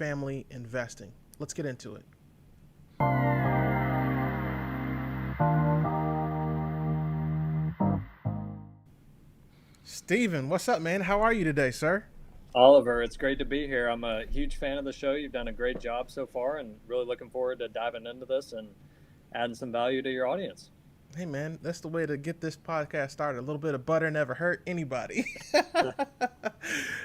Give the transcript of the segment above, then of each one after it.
multifamily investing. Let's get into it. Steven, what's up, man? How are you today, sir? Oliver, it's great to be here. I'm a huge fan of the show. You've done a great job so far, and really looking forward to diving into this and adding some value to your audience. Hey, man, that's the way to get this podcast started. A little bit of butter never hurt anybody.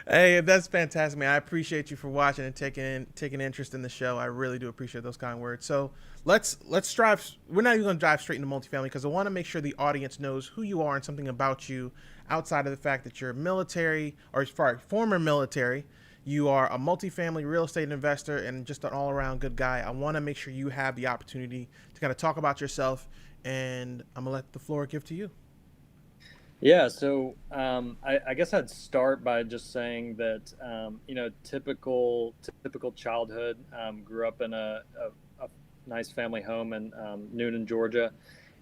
Hey, that's fantastic, man. I appreciate you for watching and taking interest in the show. I really do appreciate those kind words. So let's drive. We're not even going to dive straight into multifamily because I want to make sure the audience knows who you are and something about you outside of the fact that you're military or as far former military. You are a multifamily real estate investor and just an all around good guy. I want to make sure you have the opportunity to kind of talk about yourself, and I'm gonna let the floor give to you. Yeah, so I guess I'd start by just saying that typical childhood. Grew up in a nice family home in Newnan, Georgia,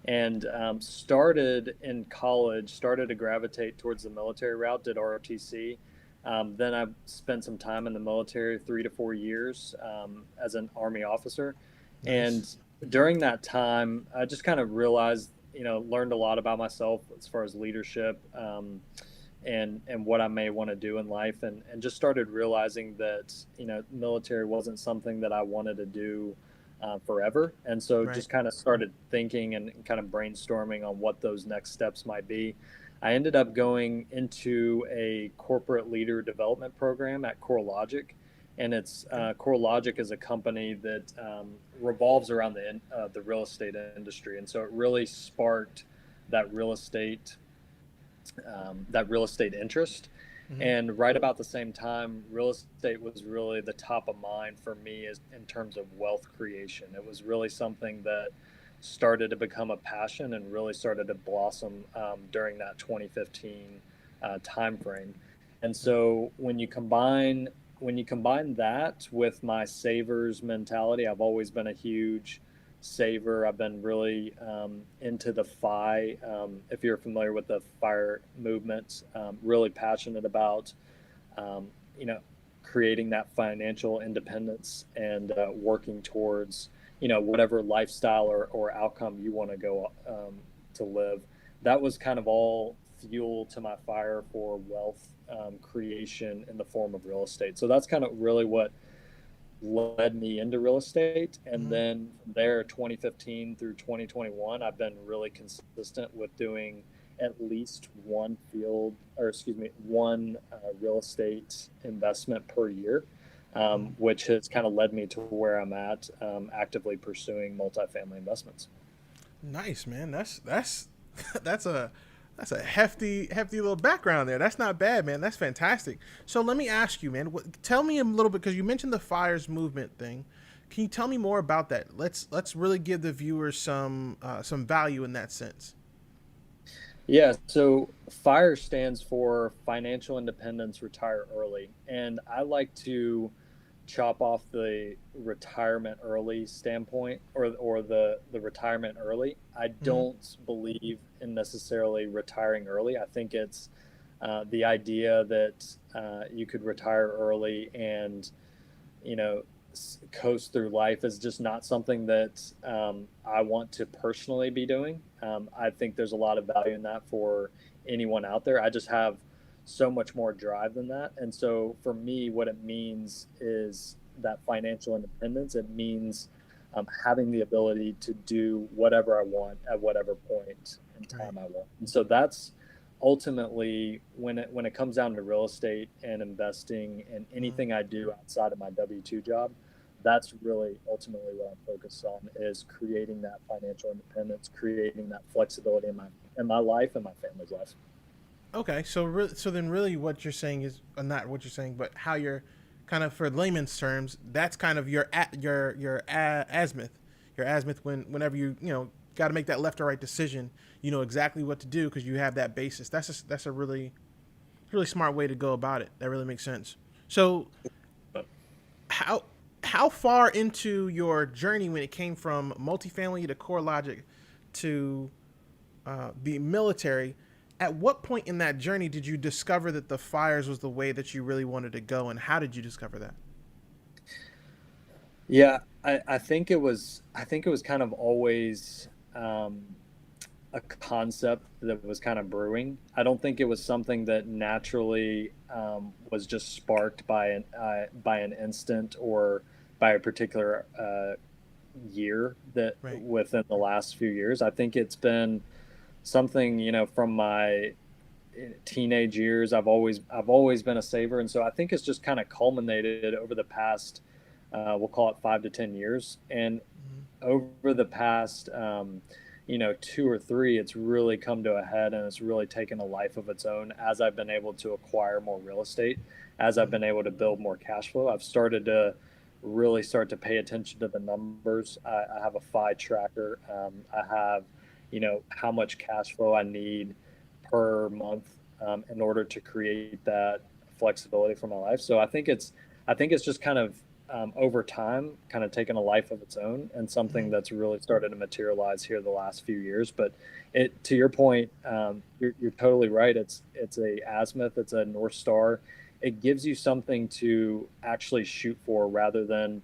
and started in college. Started to gravitate towards the military route. Did ROTC. Then I spent some time in the military, 3 to 4 years as an Army officer, and Nice. during that time, I just kind of realized, learned a lot about myself as far as leadership, and what I may want to do in life, and just started realizing that military wasn't something that I wanted to do forever, and so Right. just kind of started thinking and kind of brainstorming on what those next steps might be. I ended up going into a corporate leader development program at CoreLogic, and it's Okay. CoreLogic is a company that revolves around the real estate industry, and so it really sparked that real estate that real estate interest. Mm-hmm. And right about the same time, real estate was really the top of mind for me as in terms of wealth creation. It was really something that started to become a passion and really started to blossom during that 2015 time frame. And so when you combine that with my savers mentality, I've always been a huge saver. I've been really into the if you're familiar with the fire movement, really passionate about, um, you know, creating that financial independence and working towards, whatever lifestyle or outcome you want to go to live. That was kind of all fuel to my fire for wealth creation in the form of real estate. So that's kind of really what led me into real estate. And Mm-hmm. then from there, 2015 through 2021, I've been really consistent with doing at least one real estate investment per year, Mm-hmm. which has kind of led me to where I'm at, actively pursuing multifamily investments. Nice, man. That's that's a that's a hefty little background there. That's not bad, man. That's fantastic. So let me ask you, man. Tell me a little bit because you mentioned the fires movement thing. Can you tell me more about that? Let's really give the viewers some value in that sense. Yeah, so FIRE stands for Financial Independence Retire Early. And I like to chop off the retirement early standpoint, or the retirement early. I Mm-hmm. don't believe in necessarily retiring early. I think it's the idea that you could retire early and you know coast through life is just not something that I want to personally be doing. I think there's a lot of value in that for anyone out there. I just have so much more drive than that, and so for me, what it means is that financial independence. It means having the ability to do whatever I want at whatever point in Right. time I want, and so that's ultimately when it comes down to real estate and investing and Mm-hmm. anything I do outside of my W-2 job, that's really ultimately what I'm focused on, is creating that financial independence, creating that flexibility in my life and my family's life. Okay. So then really what you're saying is not what you're saying, but how you're kind of for layman's terms. That's kind of your azimuth, your azimuth whenever you got to make that left or right decision. You know exactly what to do because you have that basis. That's a really smart way to go about it. That really makes sense. So But how how far into your journey when it came from multifamily to core logic to the military, at what point in that journey did you discover that the fires was the way that you really wanted to go, and how did you discover that? Yeah, I think it was kind of always a concept that was kind of brewing. I don't think it was something that naturally was just sparked by an instant or by a particular year that Right. within the last few years. I think it's been something, from my teenage years. I've always been a saver, and so I think it's just kind of culminated over the past, we'll call it 5 to 10 years, and Mhm. over the past, 2 or 3, it's really come to a head, and it's really taken a life of its own as I've been able to acquire more real estate, as I've Mhm. been able to build more cash flow. I've started to really start to pay attention to the numbers. I have a FI tracker. I have, how much cash flow I need per month in order to create that flexibility for my life. So I think it's just kind of over time, kind of taken a life of its own, and something Mhm. that's really started to materialize here the last few years. But to your point, you're totally right. It's a azimuth, it's a North Star. It gives you something to actually shoot for rather than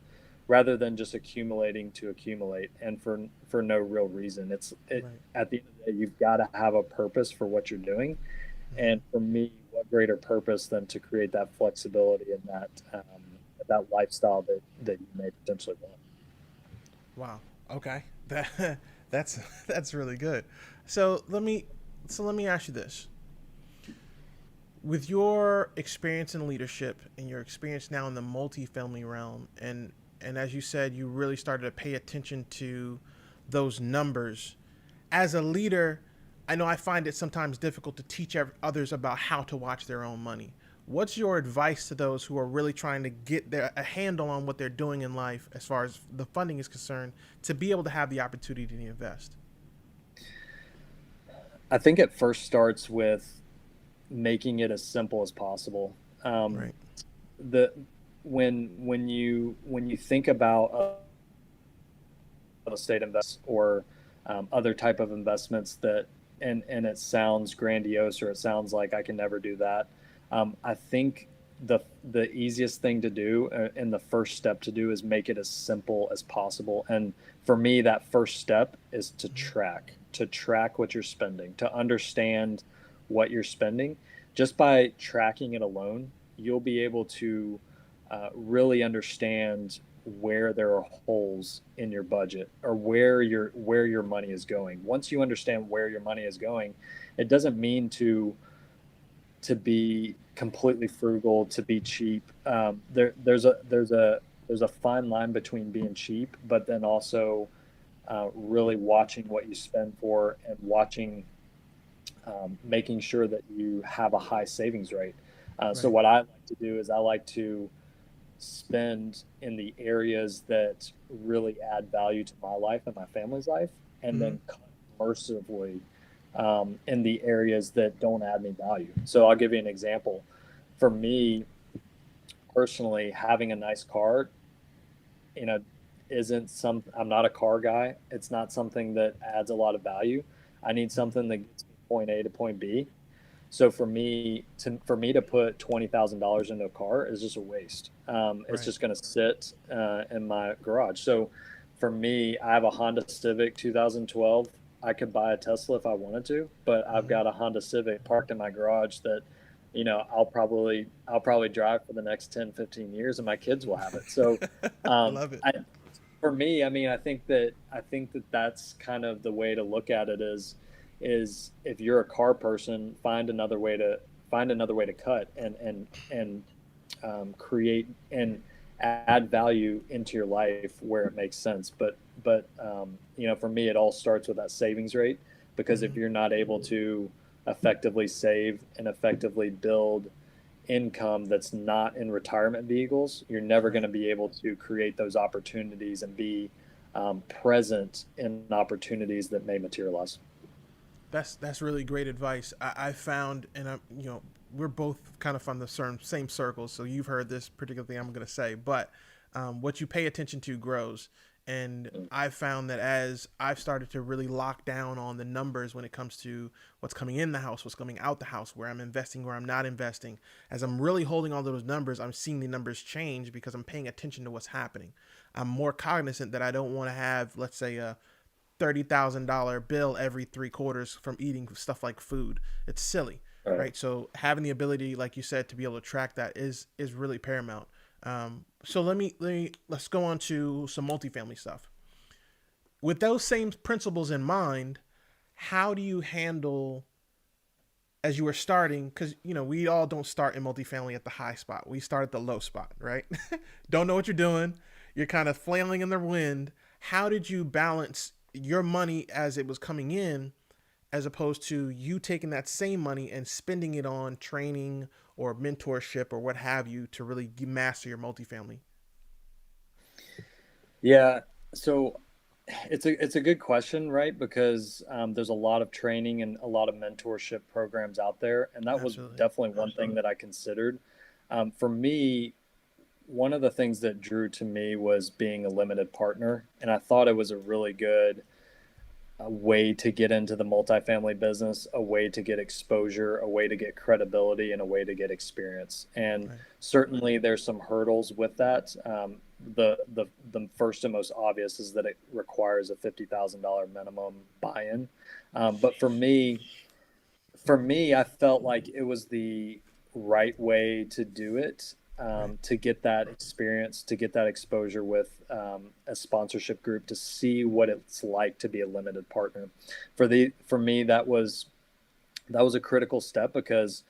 just accumulating to accumulate and for no real reason. Right. At the end of the day, you've got to have a purpose for what you're doing. Mhm. And for me, what greater purpose than to create that flexibility and that lifestyle that you may potentially want. Wow. Okay. That's that's really good. So let me ask you this. With your experience in leadership and your experience now in the multifamily realm, and as you said, you really started to pay attention to those numbers. As a leader, I know I find it sometimes difficult to teach others about how to watch their own money. What's your advice to those who are really trying to get a handle on what they're doing in life as far as the funding is concerned to be able to have the opportunity to invest? I think it first starts with making it as simple as possible. Um, Right. the when you think about real estate investments or other type of investments that and it sounds grandiose or it sounds like I can never do that. I think the easiest thing to do and the first step to do is make it as simple as possible. And for me, that first step is Mhm. to track what you're spending, to understand what you're spending. Just by tracking it alone, you'll be able to really understand where there are holes in your budget or where your money is going. Once you understand where your money is going, it doesn't mean to be completely frugal, to be cheap. There's a fine line between being cheap, but then also really watching what you spend for and making sure that you have a high savings rate. So Right. what I like to do is I like to spend in the areas that really add value to my life and my family's life, and Mhm. then cut mercifully in the areas that don't add any value. So I'll give you an example. For me personally, having a nice car, you know, isn't some. I'm not a car guy. It's not something that adds a lot of value. I need Mhm. something that gets me point A to point B. So for me to put $20,000 into a car is just a waste. It's Right. just going to sit in my garage. So for me, I have a Honda Civic 2012. I could buy a Tesla if I wanted to, but I've Mhm. got a Honda Civic parked in my garage that, I'll probably drive for the next 10, 15 years, and my kids will have it. So I love it. I for me, I mean, I think that that's kind of the way to look at it is if you're a car person, find another way to cut and create and add value into your life where it makes sense. But for me, it all starts with that savings rate, because if Mhm. you're not able to effectively save and effectively build income that's not in retirement vehicles, you're never going Right. to be able to create those opportunities and be present in opportunities that may materialize. That's really great advice. I found, and I'm, we're both kind of from the same circles, so you've heard this particular thing I'm going to say, but what you pay attention to grows. And I've found that as I've started to really lock down on the numbers when it comes to what's coming in the house, what's coming out the house, where I'm investing, where I'm not investing, as I'm really holding on to those numbers, I'm seeing the numbers change because I'm paying attention to what's happening. I'm more cognizant that I don't want to have, let's say, a $30,000 bill every 3 quarters from eating stuff like food. It's silly, Right. right? So having the ability, like you said, to be able to track that is really paramount. So let's go on to some multifamily stuff. With those same principles in mind, how do you handle as you were starting? Because we all don't start in multifamily at the high spot. We start at the low spot, right? Don't know what you're doing. You're kind of flailing in the wind. How did you balance your money as it was coming in, as opposed to you taking that same money and spending it on training or mentorship or what have you to really master your multifamily? Yeah. So it's a good question, right? Because there's a lot of training and a lot of mentorship programs out there, and that was Absolutely. definitely one thing that I considered. For me, one of the things that drew to me was being a limited partner, and I thought it was a really good a way to get into the multifamily business, a way to get exposure, a way to get credibility, and a way to get experience. And Right. certainly, there's some hurdles with that. The first and most obvious is that it requires a $50,000 minimum buy-in. But for me, I felt like it was the right way to do it, Right. to get that experience, to get that exposure with a sponsorship group, to see what it's like to be a limited partner. For me, that was a critical step, because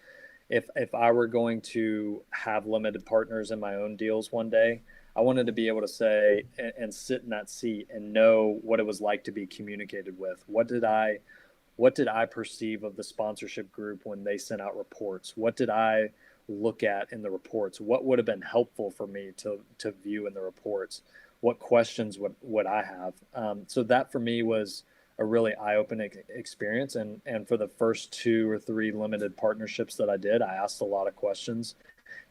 if I were going to have limited partners in my own deals one day, I wanted to be able to say and sit in that seat and know what it was like to be communicated with. What did I perceive of the sponsorship group when they sent out reports? What did I look at in the reports? What would have been helpful for me to view in the reports? What questions would I have? So that for me was a really eye-opening experience. And for the first 2 or 3 limited partnerships that I did, I asked a lot of questions,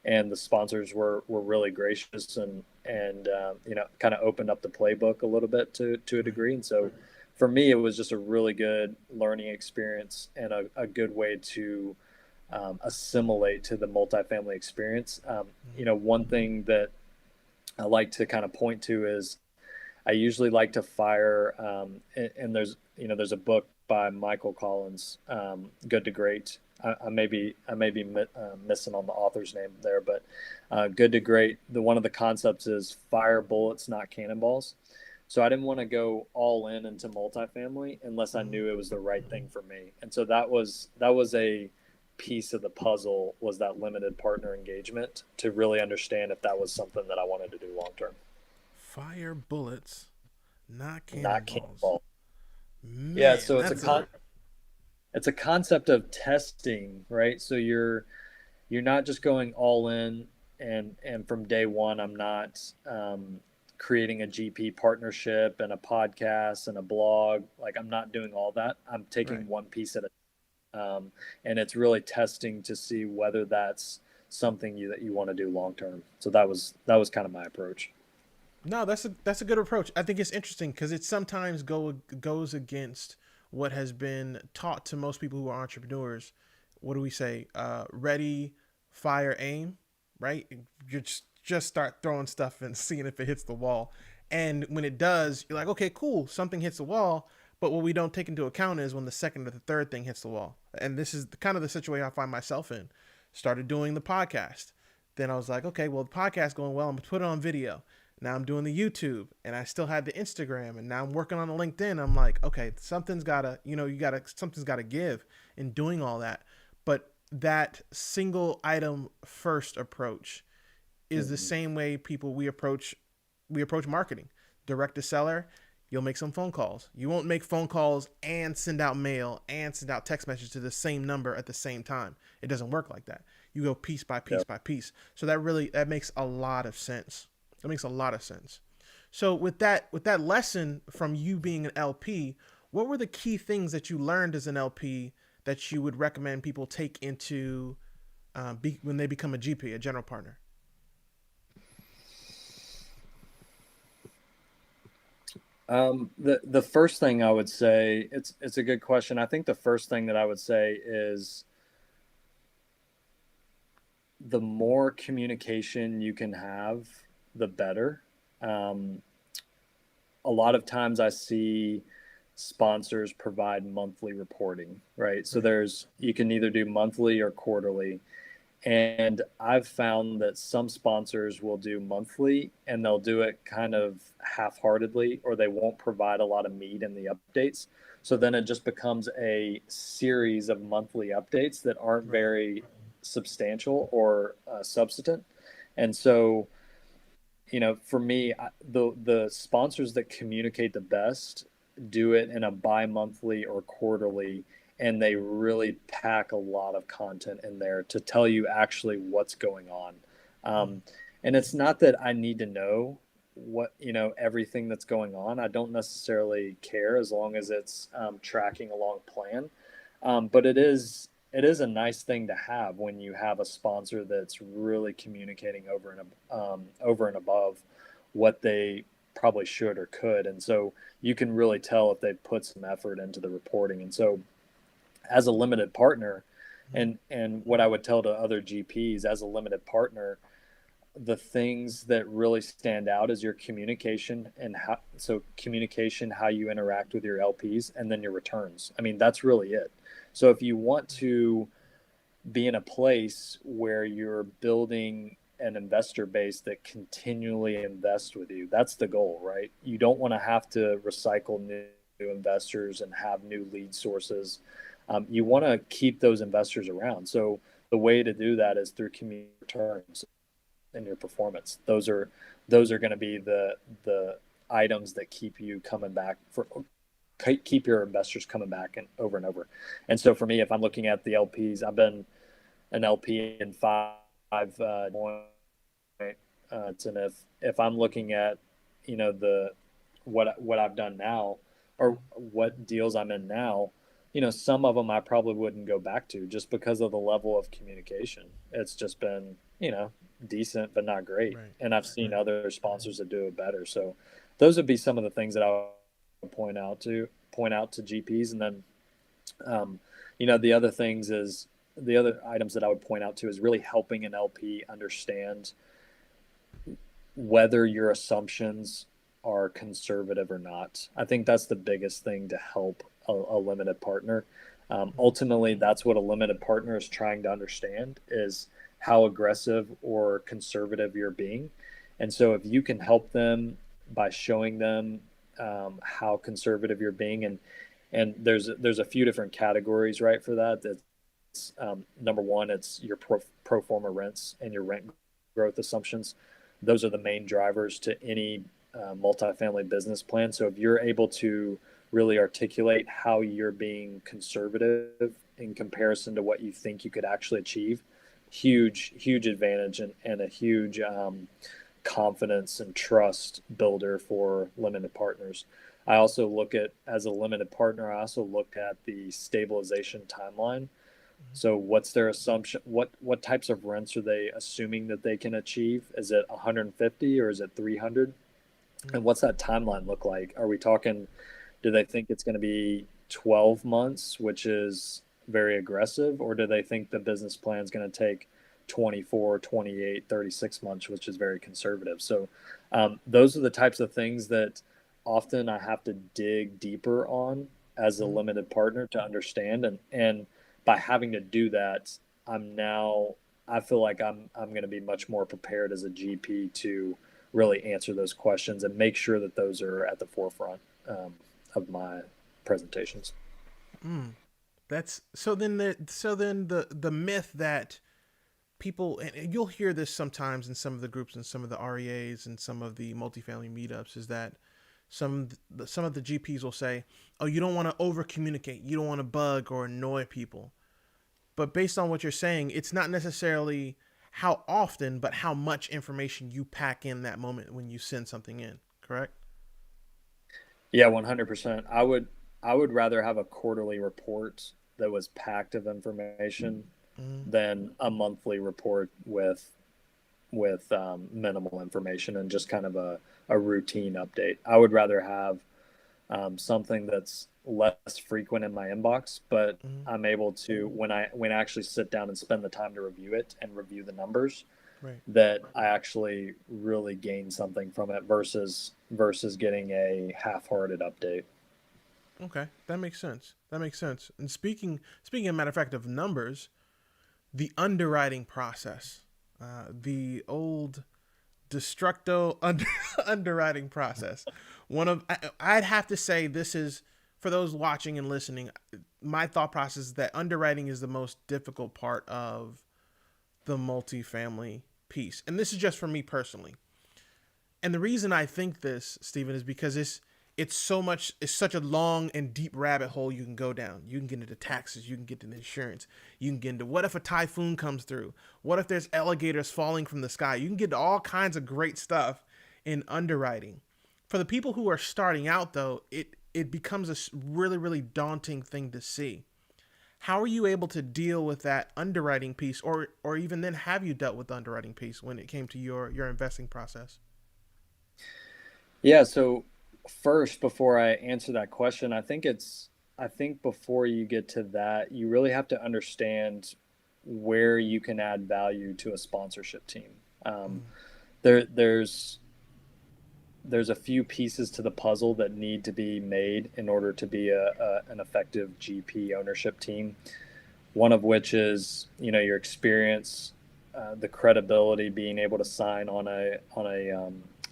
and the sponsors were really gracious, and kind of opened up the playbook a little bit to a Right. degree. And so for me, it was just a really good learning experience, and a good way to assimilate to the multifamily experience. One thing that I like to kind of point to is I usually like to fire, and there's a book by Michael Collins, Good to Great. I may be missing on the author's name there, but Good to Great. One of the concepts is fire bullets, not cannonballs. So I didn't want to go all in into multifamily unless I Mm-hmm. knew it was the right thing for me. And so that was a piece of the puzzle, was that limited partner engagement, to really understand if that was something that I wanted to do long term. Fire bullets, not Not cannonballs. cannonball. Yeah, Man, so it's a that's a it's a concept of testing, right? So you're not just going all in, and from day one, I'm not creating a GP partnership and a podcast and a blog. Like, I'm not doing all that. I'm right. taking one piece at a and it's really testing to see whether that's something that you want to do long term. So that was kind of my approach. No, that's a good approach. I think it's interesting because it sometimes goes against what has been taught to most people who are entrepreneurs. What do we say? Ready, fire, aim. Right? You just start throwing stuff and seeing if it hits the wall. And when it does, you're like, okay, cool, something hits the wall. But what we don't take into account is when the second or the third thing hits the wall. And this is kind of the situation I find myself in. Started doing the podcast. Then I was like, okay, well, the podcast going well. I'm gonna put it on video. Now I'm doing the YouTube, and I still had the Instagram, and now I'm working on the LinkedIn. I'm like, okay, something's gotta give in doing all that. But that single item first approach is the Mm-hmm. same way we approach marketing. Direct to seller, you'll make some phone calls. You won't make phone calls and send out mail and send out text messages to the same number at the same time. It doesn't work like that. You go piece by piece Yep. by piece. So that makes a lot of sense. That makes a lot of sense. So with that lesson from you being an LP, what were the key things that you learned as an LP that you would recommend people take into when they become a GP, a general partner? The first thing I would say, it's a good question. I think the first thing that I would say is the more communication you can have, the better. Um, a lot of times I see sponsors provide monthly reporting, right? So Right. there's you can either do monthly or quarterly. And I've found that some sponsors will do monthly and they'll do it kind of half heartedly, or they won't provide a lot of meat in the updates. So then it just becomes a series of monthly updates that aren't Right. very substantial or substantive. And so, for me, the sponsors that communicate the best do it in a bi-monthly or quarterly, and they really pack a lot of content in there to tell you actually what's going on. Mm. Um, and it's not that I need to know everything that's going on. I don't necessarily care as long as it's tracking along plan. But it is a nice thing to have when you have a sponsor that's really communicating over and above what they probably should or could, and so you can really tell if they put some effort into the reporting. And so, as a limited partner, Mm. and what I would tell to other GPs as a limited partner, the things that really stand out is your communication and communication, how you interact with your LPs, and then your returns. I mean, that's really it. So if you want to be in a place where you're building an investor base that continually invests with you, that's the goal, right? You don't want to have to recycle new investors and have new lead sources. You want to keep those investors around. So the way to do that is through community returns in your performance. Those are going to be the items that keep you coming back for keep your investors coming back and over. And so for me, if I'm looking at the LPs, I've been an LP in five and if I'm looking at the what I've done now or what deals I'm in now, some of them I probably wouldn't go back to just because of the level of communication. It's just been decent but not great, Right. and I've seen Right. other sponsors that do it better. So those would be some of the things that I would point out to GPs. And then um, the other things is the other items that I would point out to is really helping an LP understand whether your assumptions are conservative or not. I think that's the biggest thing to help a limited partner. Mm. Ultimately, that's what a limited partner is trying to understand is how aggressive or conservative you're being. And so if you can help them by showing them how conservative you're being, and there's a few different categories, right, for that. That's number one, it's your pro forma rents and your rent growth assumptions. Those are the main drivers to any multifamily business plan. So if you're able to really articulate how you're being conservative in comparison to what you think you could actually achieve, huge advantage, and a huge confidence and trust builder for limited partners. I also look at, as a limited partner, I also look at the stabilization timeline. So what's their assumption? What types of rents are they assuming that they can achieve? Is it 150 or is it 300? Mm. And what's that timeline look like? Are we talking, do they think it's going to be 12 months, which is very aggressive, or do they think the business plan is going to take 24, 28, 36 months, which is very conservative? So those are the types of things that often I have to dig deeper on as a Mm. limited partner to understand. And by having to do that, I feel like I'm going to be much more prepared as a GP to really answer those questions and make sure that those are at the forefront of my presentations. Mm. That's so then the myth that people, and you'll hear this sometimes in some of the groups and some of the REAs and some of the multifamily meetups, is that some of the GPs will say, "Oh, you don't want to over communicate. You don't want to bug or annoy people." But based on what you're saying, it's not necessarily how often, but how much information you pack in that moment when you send something in. Correct? Yeah, 100%. I would rather have a quarterly report that was packed of information Mm. than a monthly report with minimal information and just kind of a routine update. I would rather have something that's less frequent in my inbox, but Hmm. I'm able to, when I actually sit down and spend the time to review it and review the numbers, Right. that I actually really gain something from it versus getting a half-hearted update. Okay, that makes sense. That makes sense. And speaking, a matter of fact, of numbers, the underwriting process, the old destructo underwriting process. I'd have to say this is, for those watching and listening, my thought process is that underwriting is the most difficult part of the multifamily piece, and this is just for me personally. And the reason I think this, Stephen, is because it's such a long and deep rabbit hole you can go down. You can get into taxes, you can get into insurance, you can get into what if a typhoon comes through? What if there's alligators falling from the sky? You can get into all kinds of great stuff in underwriting. For the people who are starting out though, it becomes a really really daunting thing to see. How are you able to deal with that underwriting piece, or even then have you dealt with the underwriting piece when it came to your investing process? Yeah, so first, before I answer that question, I think before you get to that, you really have to understand where you can add value to a sponsorship team. Um, Mm, there, there's there's a few pieces to the puzzle that need to be made in order to be an effective GP ownership team. One of which is, your experience, the credibility, being able to sign on a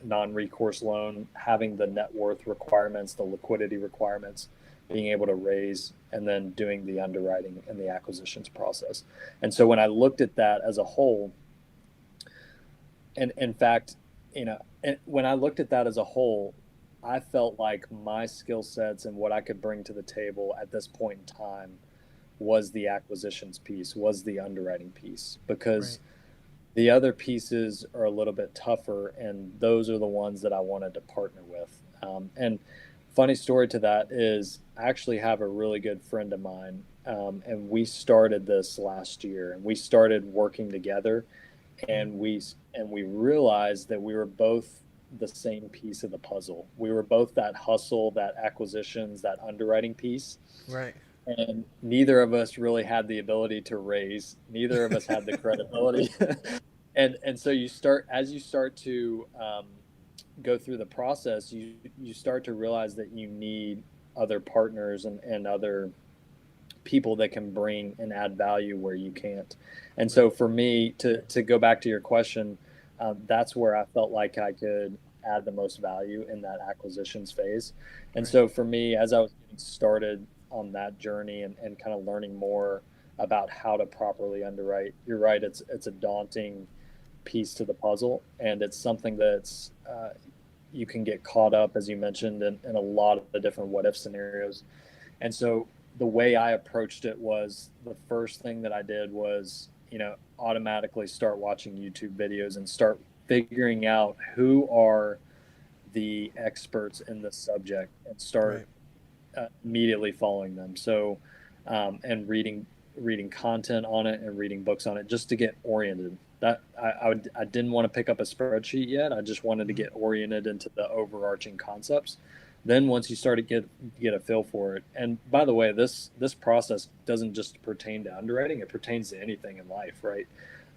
non-recourse loan, having the net worth requirements, the liquidity requirements, being able to raise, and then doing the underwriting and the acquisitions process. And so when I looked at that as a whole, and in fact, when I looked at that as a whole, I felt like my skill sets and what I could bring to the table at this point in time was the acquisitions piece, was the underwriting piece, right. because the other pieces are a little bit tougher, and those are the ones that I wanted to partner with. And funny story to that is, I actually have a really good friend of mine, and we started this last year, and we started working together, Mm, and we realized that we were both the same piece of the puzzle. We were both that hustle, that acquisitions, that underwriting piece, right. and neither of us really had the ability to raise. Neither of us had the credibility. And so you start to go through the process, you start to realize that you need other partners and other people that can bring and add value where you can't. And Right. so for me, to go back to your question, that's where I felt like I could add the most value in that acquisitions phase. And Right. so for me, as I was getting started on that journey and kind of learning more about how to properly underwrite, you're right, it's a daunting piece to the puzzle, and it's something that's you can get caught up, as you mentioned, in a lot of the different what if scenarios. And so the way I approached it was, the first thing that I did was, automatically start watching YouTube videos and start figuring out who are the experts in the subject, and start Right. immediately following them. So, and reading content on it and reading books on it, just to get oriented. That I didn't want to pick up a spreadsheet yet. I just wanted to Mm-hmm. get oriented into the overarching concepts. Then once you start to get a feel for it, and by the way, this process doesn't just pertain to underwriting; it pertains to anything in life, right?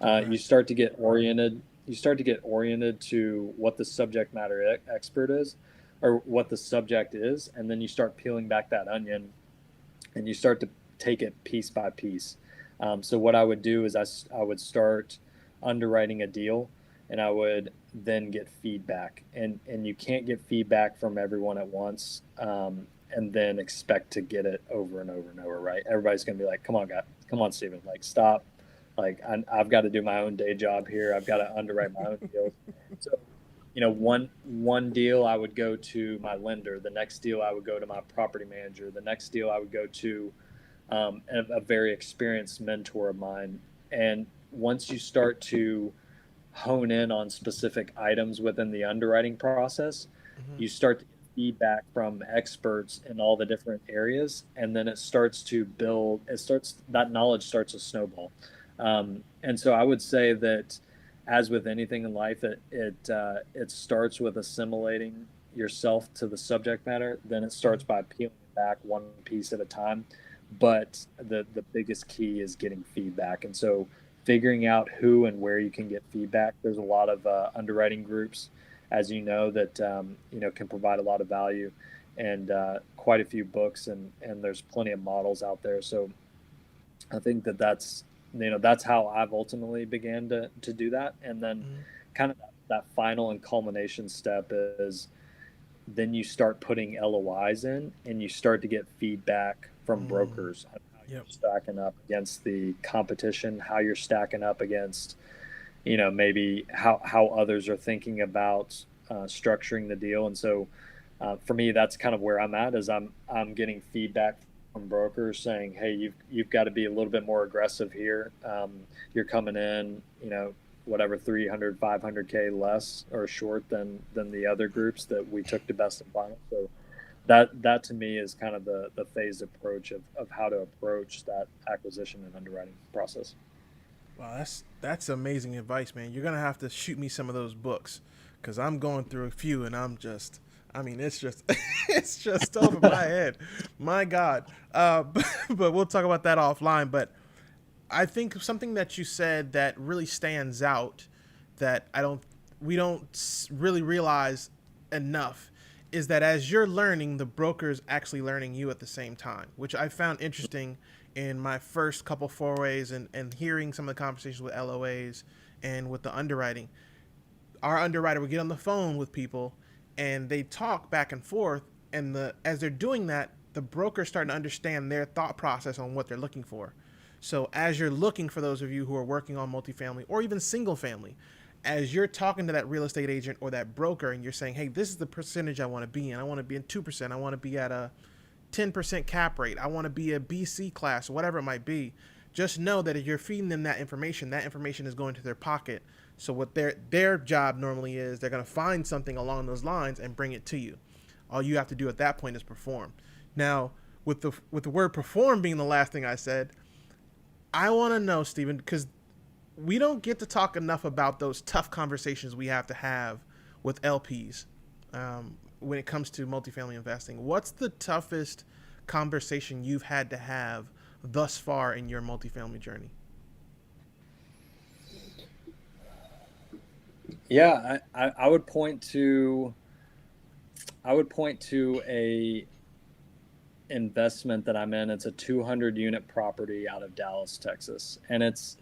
You Right. start to get oriented. You start to get oriented to what the subject matter expert is, or what the subject is, and then you start peeling back that onion, and you start to take it piece by piece. So what I would do is I would start underwriting a deal, and I would then get feedback, and you can't get feedback from everyone at once, and then expect to get it over and over and over, right? Everybody's going to be like, come on, guy, come on, Steven, like, stop. Like, I've got to do my own day job here. I've got to underwrite my own deals. So, one deal I would go to my lender. The next deal I would go to my property manager. The next deal I would go to a very experienced mentor of mine. And once you start to hone in on specific items within the underwriting process, Mm-hmm. you start to get feedback from experts in all the different areas, and then it starts to build. That knowledge starts to snowball. And so I would say that, as with anything in life, it starts with assimilating yourself to the subject matter, then it starts by peeling it back one piece at a time. But the biggest key is getting feedback. And so figuring out who and where you can get feedback. There's a lot of underwriting groups, as you know, that can provide a lot of value, and quite a few books, and there's plenty of models out there. So I think that's how I've ultimately began to do that. And then kind of that final and culmination step is then you start putting LOIs in and you start to get feedback from brokers on how you're stacking up against the competition, how you're stacking up against, maybe how others are thinking about structuring the deal. And so for me, that's kind of where I'm at, is I'm getting feedback from brokers saying, hey, you've got to be a little bit more aggressive here. You're coming in, whatever 300, 500K less or short than the other groups that we took to best and final. So that to me is kind of the phased approach of how to approach that acquisition and underwriting process. Wow, that's amazing advice, man. You're gonna have to shoot me some of those books, because I'm going through a few and it's just it's just over my head. My God. But we'll talk about that offline. But I think something that you said that really stands out, that we don't really realize enough, is that as you're learning, the broker's actually learning you at the same time, which I found interesting in my first couple forays, and hearing some of the conversations with LOAs and with the underwriting. Our underwriter would get on the phone with people and they talk back and forth, and as they're doing that, the broker's starting to understand their thought process on what they're looking for. So as you're looking, for those of you who are working on multifamily or even single family, as you're talking to that real estate agent or that broker and you're saying, hey, this is the percentage I want to be in. I want to be in 2%. I want to be at a 10% cap rate. I want to be a BC class, whatever it might be. Just know that if you're feeding them that information is going to their pocket. So what their job normally is, they're going to find something along those lines and bring it to you. All you have to do at that point is perform. Now, with the word perform being the last thing I said, I want to know, Stephen, because we don't get to talk enough about those tough conversations we have to have with LPs when it comes to multifamily investing. What's the toughest conversation you've had to have thus far in your multifamily journey? Yeah, I would point to a investment that I'm in. It's a 200 unit property out of Dallas, Texas. And it's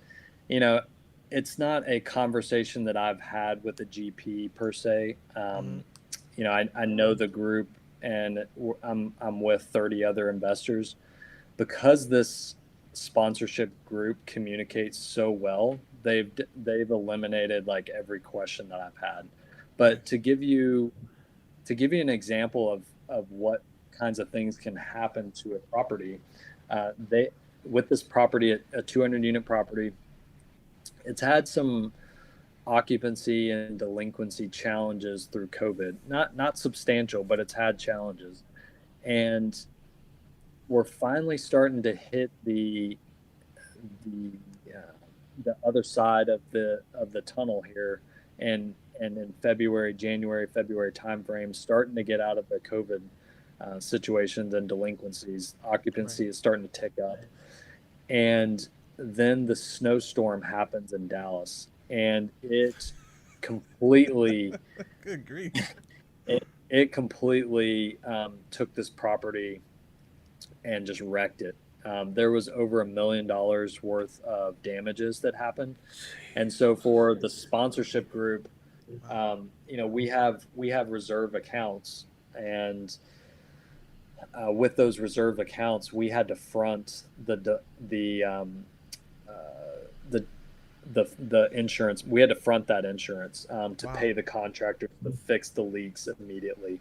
not a conversation that I've had with a GP per se. I know the group, and I'm with 30 other investors. Because this sponsorship group communicates so well, they've eliminated like every question that I've had. But to give you an example of what kinds of things can happen to a property, with this property, a 200 unit property, it's had some occupancy and delinquency challenges through COVID. Not substantial, but it's had challenges, and we're finally starting to hit the other side of the tunnel here, and in January, February timeframe, starting to get out of the COVID situations and delinquencies. Occupancy is starting to tick up, and then the snowstorm happens in Dallas, and it completely Good grief. it completely took this property and just wrecked it. There was over $1 million worth of damages that happened, and so for the sponsorship group, we have reserve accounts, and with those reserve accounts, we had to front the insurance. We had to front that insurance to pay the contractors to fix the leaks immediately.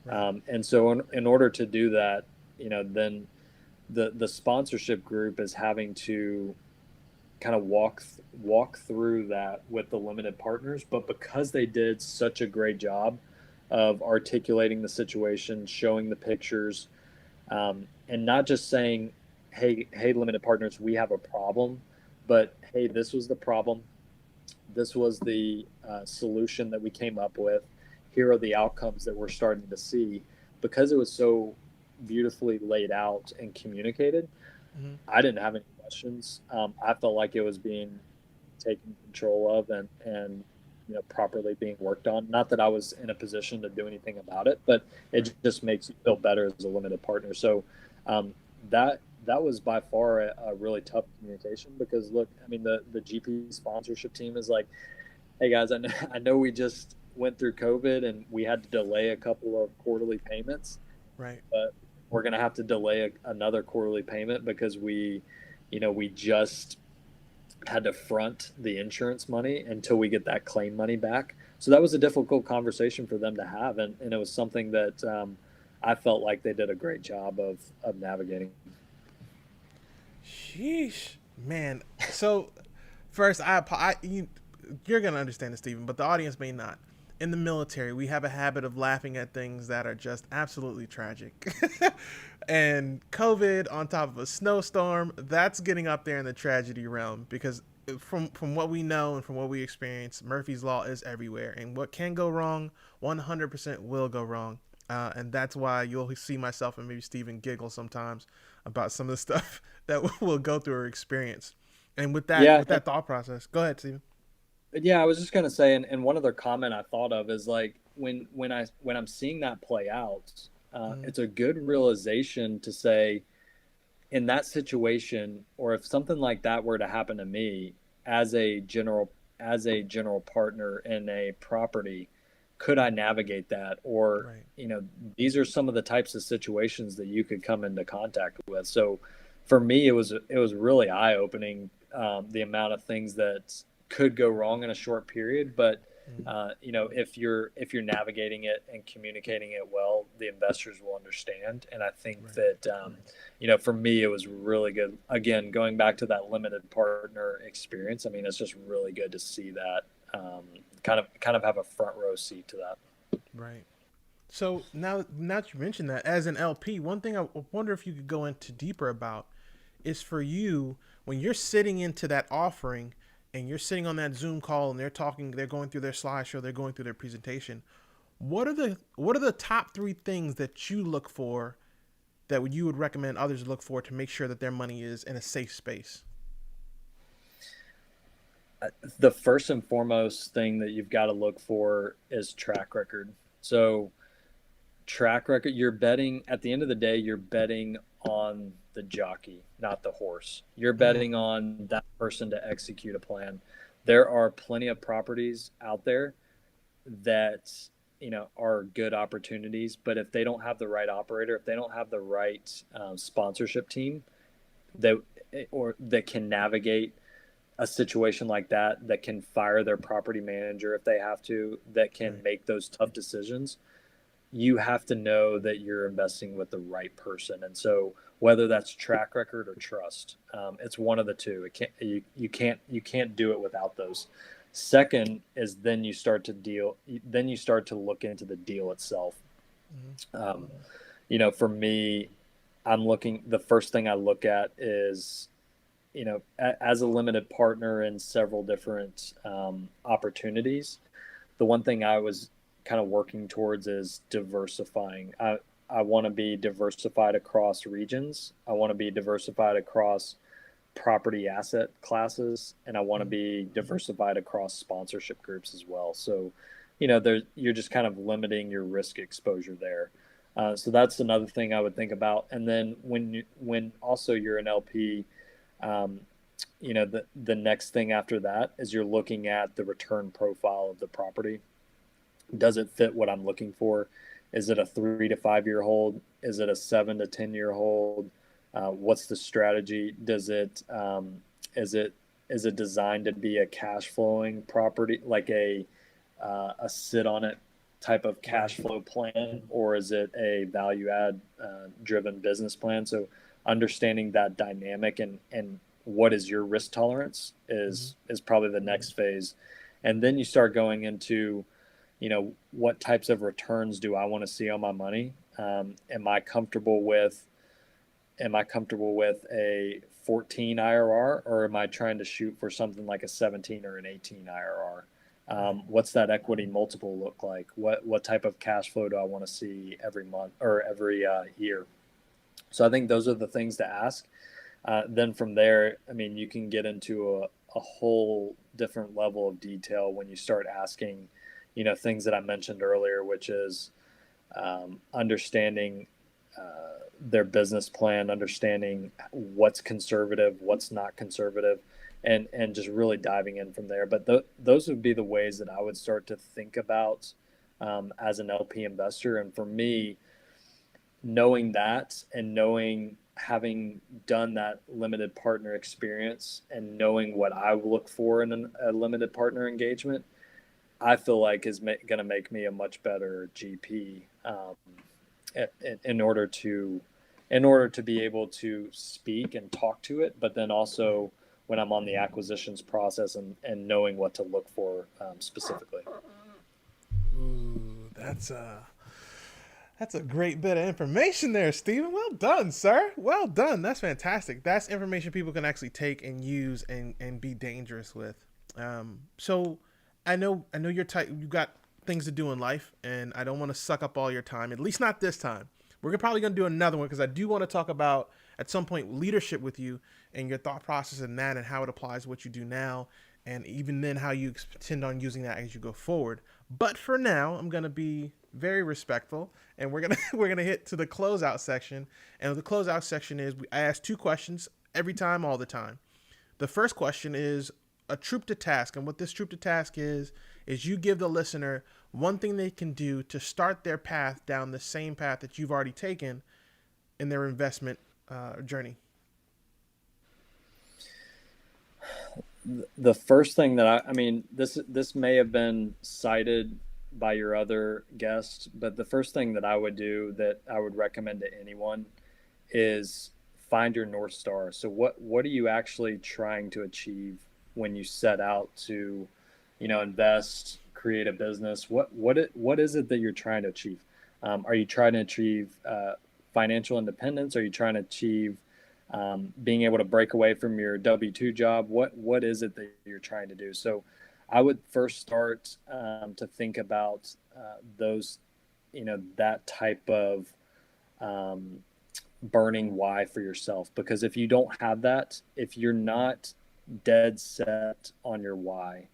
And so in order to do that, then the sponsorship group is having to kind of walk through that with the limited partners. But because they did such a great job of articulating the situation, showing the pictures, and not just saying, hey, limited partners, we have a problem, but hey, this was the problem. This was the solution that we came up with. here are the outcomes that we're starting to see. Because it was so beautifully laid out and communicated, Hmm. I didn't have any questions. I felt like it was being taken control of and properly being worked on. Not that I was in a position to do anything about it, but Right. it just makes you feel better as a limited partner. So um, that was by far a really tough communication, because look, I mean, the GP sponsorship team is like, hey guys, I know we just went through COVID and we had to delay a couple of quarterly payments, Right. but we're going to have to delay another quarterly payment because we just had to front the insurance money until we get that claim money back. So that was a difficult conversation for them to have, and it was something that I felt like they did a great job of navigating. Sheesh, man. So first, you're gonna understand this, Stephen, but the audience may not. In the military, we have a habit of laughing at things that are just absolutely tragic. And COVID on top of a snowstorm, that's getting up there in the tragedy realm because from what we know and from what we experience, Murphy's Law is everywhere. And what can go wrong, 100% will go wrong. And that's why you'll see myself and maybe Steven giggle sometimes about some of the stuff that we'll go through or experience. And Yeah, with that thought process, go ahead, Steven. yeah, I was just gonna say, and one other comment I thought of is like when I'm seeing that play out, Mm-hmm. it's a good realization to say, in that situation, or if something like that were to happen to me as a general partner in a property, could I navigate that? Or, Right. these are some of the types of situations that you could come into contact with. So for me, it was really eye opening, the amount of things that could go wrong in a short period. But Mm-hmm. if you're navigating it and communicating it well, the investors will understand. And I think Right. that for me, it was really good. Again, going back to that limited partner experience, I mean, it's just really good to see that, kind of have a front row seat to that. Right. So now that you mentioned that, as an LP, one thing I wonder if you could go into deeper about is for you when you're sitting into that offering and you're sitting on that Zoom call and they're talking, they're going through their slideshow, they're going through their presentation. What are the top three things that you look for that you would recommend others look for to make sure that their money is in a safe space? The first and foremost thing that you've got to look for is track record. So track record, you're betting at the end of the day, you're betting on the jockey, not the horse. You're Mm-hmm. betting on that person to execute a plan. There are plenty of properties out there that are good opportunities, but if they don't have the right operator, if they don't have the right sponsorship team that or that can navigate a situation like that can fire their property manager if they have to, that can Right. make those tough decisions, you have to know that you're investing with the right person. And so whether that's track record or trust, it's one of the two. You can't do it without those. Second is then you start to look into the deal itself. Mm-hmm. um, for me, the first thing I look at is, as a limited partner in several different opportunities, the one thing I was kind of working towards is diversifying. I want to be diversified across regions. I want to be diversified across property asset classes, and I want to Mm-hmm. be diversified across sponsorship groups as well. So, you're just kind of limiting your risk exposure there. So that's another thing I would think about. And then when also you're an LP, um, the next thing after that is you're looking at the return profile of the property. Does it fit what I'm looking for? Is it a 3 to 5 year hold? Is it a 7 to 10 year hold? What's the strategy? Is it designed to be a cash flowing property, like a sit on it type of cash Right. flow plan, or is it a value add driven business plan? So understanding that dynamic and what is your risk tolerance Mm-hmm. is probably the next phase. And then you start going into, what types of returns do I want to see on my money? Am I comfortable with a 14 IRR, or am I trying to shoot for something like a 17 or an 18 IRR? Right. What's that equity multiple look like? What type of cash flow do I want to see every month or every year? So I think those are the things to ask. Then from there, I mean, you can get into a whole different level of detail when you start asking, things that I mentioned earlier, which is understanding their business plan, understanding what's conservative, what's not conservative, and just really diving in from there. But those would be the ways that I would start to think about as an LP investor. And for me, knowing that and knowing having done that limited partner experience and knowing what I look for in a limited partner engagement, I feel like is going to make me a much better GP in order to be able to speak and talk to it, but then also when I'm on the acquisitions process and knowing what to look for specifically. Ooh, that's a great bit of information there, Stephen. Well done, sir. Well done. That's fantastic. That's information people can actually take and use and be dangerous with. So I know you're tight. You got things to do in life, and I don't want to suck up all your time. At least not this time. We're probably gonna do another one because I do want to talk about at some point leadership with you and your thought process in that and how it applies to what you do now, and even then how you intend on using that as you go forward. But for now, I'm gonna be very respectful, and we're gonna we're gonna hit to the closeout section. And the closeout section is I ask two questions every time, all the time. The first question is a troop to task, and what this troop to task is you give the listener one thing they can do to start their path down the same path that you've already taken in their investment journey. The first thing that I mean, this may have been cited by your other guest, but the first thing that I would do that I would recommend to anyone is find your North Star. So what are you actually trying to achieve when you set out to, invest, create a business? What is it that you're trying to achieve? Are you trying to achieve financial independence? Are you trying to achieve being able to break away from your W-2 job? What is it that you're trying to do? So I would first start to think about those, that type of burning why for yourself. Because if you don't have that, if you're not dead set on your why,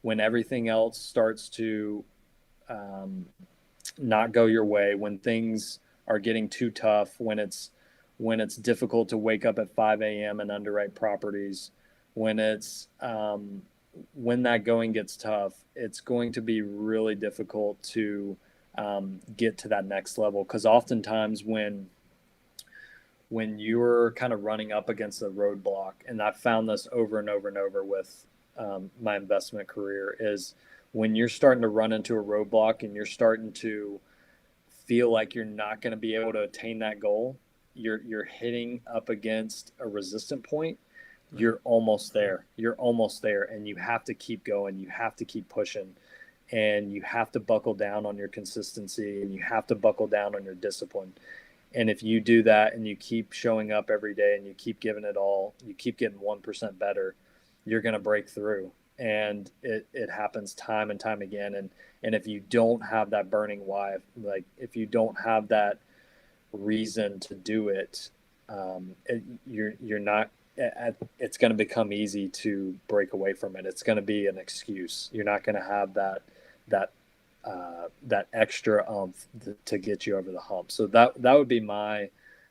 when everything else starts to not go your way, when things are getting too tough, when it's difficult to wake up at 5 a.m. and underwrite properties, when that going gets tough, it's going to be really difficult to get to that next level. Because oftentimes when you're kind of running up against a roadblock, and I've found this over and over and over with my investment career, is when you're starting to run into a roadblock and you're starting to feel like you're not going to be able to attain that goal, you're hitting up against a resistant point. You're almost there. You're almost there, and you have to keep going. You have to keep pushing, and you have to buckle down on your consistency, and you have to buckle down on your discipline. And if you do that and you keep showing up every day and you keep giving it all, you keep getting 1% better, you're going to break through. And it happens time and time again. And if you don't have that burning why, like if you don't have that reason to do it, you're not, it's going to become easy to break away from it. It's going to be an excuse. You're not going to have that extra to get you over the hump. So that would be my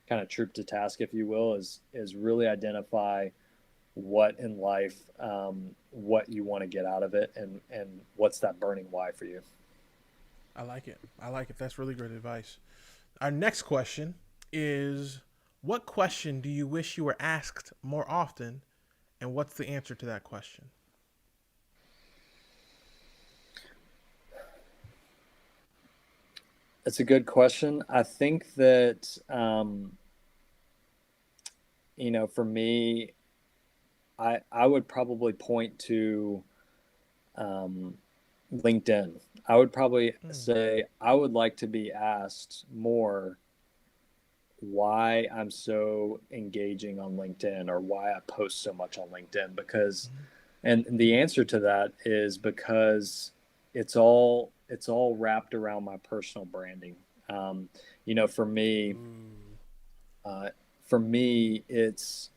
kind of troop to task, if you will, is really identify what in life, what you want to get out of it, and what's that burning why for you. I like it. I like it. That's really great advice. Our next question is, what question do you wish you were asked more often, and what's the answer to that question? It's a good question. I think that, for me, I would probably point to LinkedIn. I would probably say I would like to be asked more why I'm so engaging on LinkedIn or why I post so much on LinkedIn, because And the answer to that is because it's all wrapped around my personal branding. Um, you know, Ooh. uh, for me, it's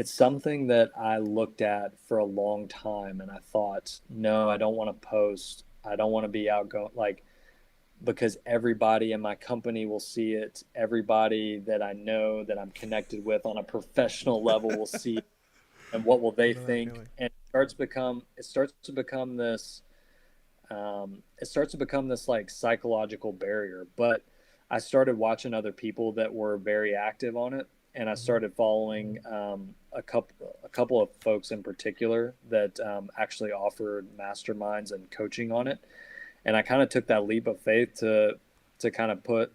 something that I looked at for a long time, and I thought, no, I don't want to post. I don't want to be outgoing, like, because everybody in my company will see it. Everybody that I know that I'm connected with on a professional level will see it, and what will I they know that think? feeling. And it starts to become this like psychological barrier. But I started watching other people that were very active on it, and I Mm-hmm. started following a couple of folks in particular that actually offered masterminds and coaching on it. And I kind of took that leap of faith to kind of put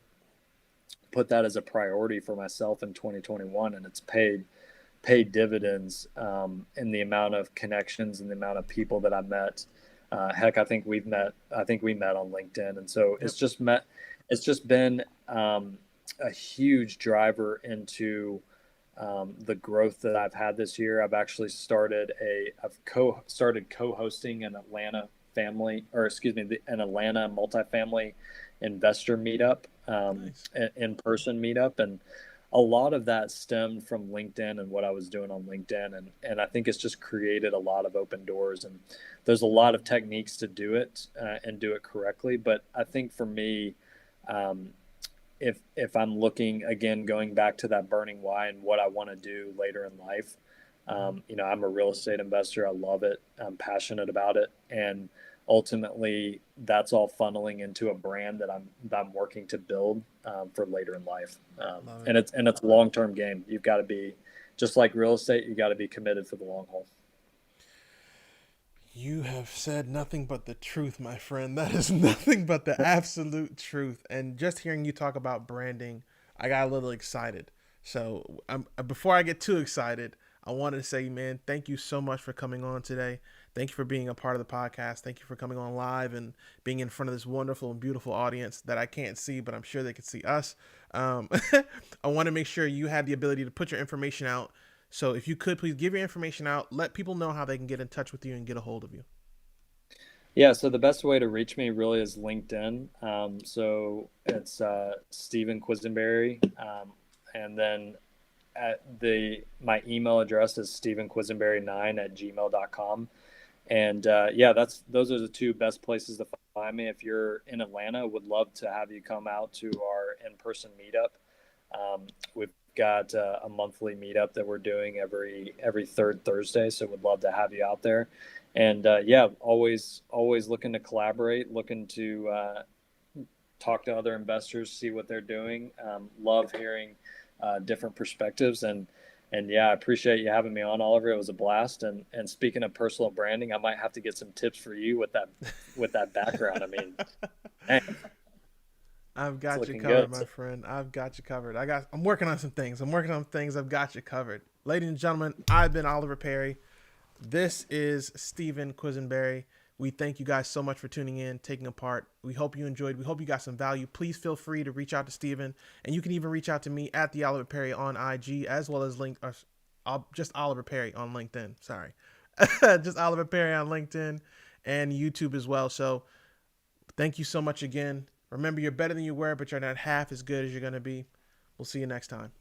that as a priority for myself in 2021, and it's paid dividends in the amount of connections and the amount of people that I met. Heck, I think we met on LinkedIn, and so Yep. it's just been a huge driver into the growth that I've had this year. I've started co-hosting an Atlanta family, or excuse me, an Atlanta multifamily investor meetup, Nice. in-person meetup, and a lot of that stemmed from LinkedIn and what I was doing on LinkedIn, and I think it's just created a lot of open doors. And there's a lot of techniques to do it and do it correctly. But I think for me, um, if I'm looking again, going back to that burning why and what I want to do later in life, Mm-hmm. I'm a real estate investor. I love it. I'm passionate about it, and ultimately, that's all funneling into a brand that I'm working to build for later in life. Love it. And it's a long term game. You've got to be just like real estate. You got to be committed for the long haul. You have said nothing but the truth, my friend. That is nothing but the absolute truth. And just hearing you talk about branding, I got a little excited. So before I get too excited, I wanted to say, man, thank you so much for coming on today. Thank you for being a part of the podcast. Thank you for coming on live and being in front of this wonderful and beautiful audience that I can't see, but I'm sure they can see us. Um, I want to make sure you had the ability to put your information out. So if you could please give your information out, let people know how they can get in touch with you and get a hold of you. Yeah, so the best way to reach me really is LinkedIn. So it's Stephen Quesinberry, and then my email address is stephenquisenberry9@gmail.com. And yeah, those are the two best places to find me. If you're in Atlanta, would love to have you come out to our in-person meetup. We've got a monthly meetup that we're doing every third Thursday, so would love to have you out there. And yeah, always looking to collaborate, looking to talk to other investors, see what they're doing. Love hearing different perspectives, and yeah, I appreciate you having me on, Oliver. It was a blast. And speaking of personal branding, I might have to get some tips for you with that background. I mean, dang, I've it's got you looking good. covered, my friend. I've got you covered. I'm working on some things. I'm working on things. I've got you covered. Ladies and gentlemen, I've been Oliver Perry. This is Stephen Quisenberry. We thank you guys so much for tuning in, taking a part. We hope you enjoyed. We hope you got some value. Please feel free to reach out to Stephen, and you can even reach out to me at the Oliver Perry on IG, as well as just Oliver Perry on LinkedIn. Sorry, just Oliver Perry on LinkedIn and YouTube as well. So thank you so much again. Remember, you're better than you were, but you're not half as good as you're gonna be. We'll see you next time.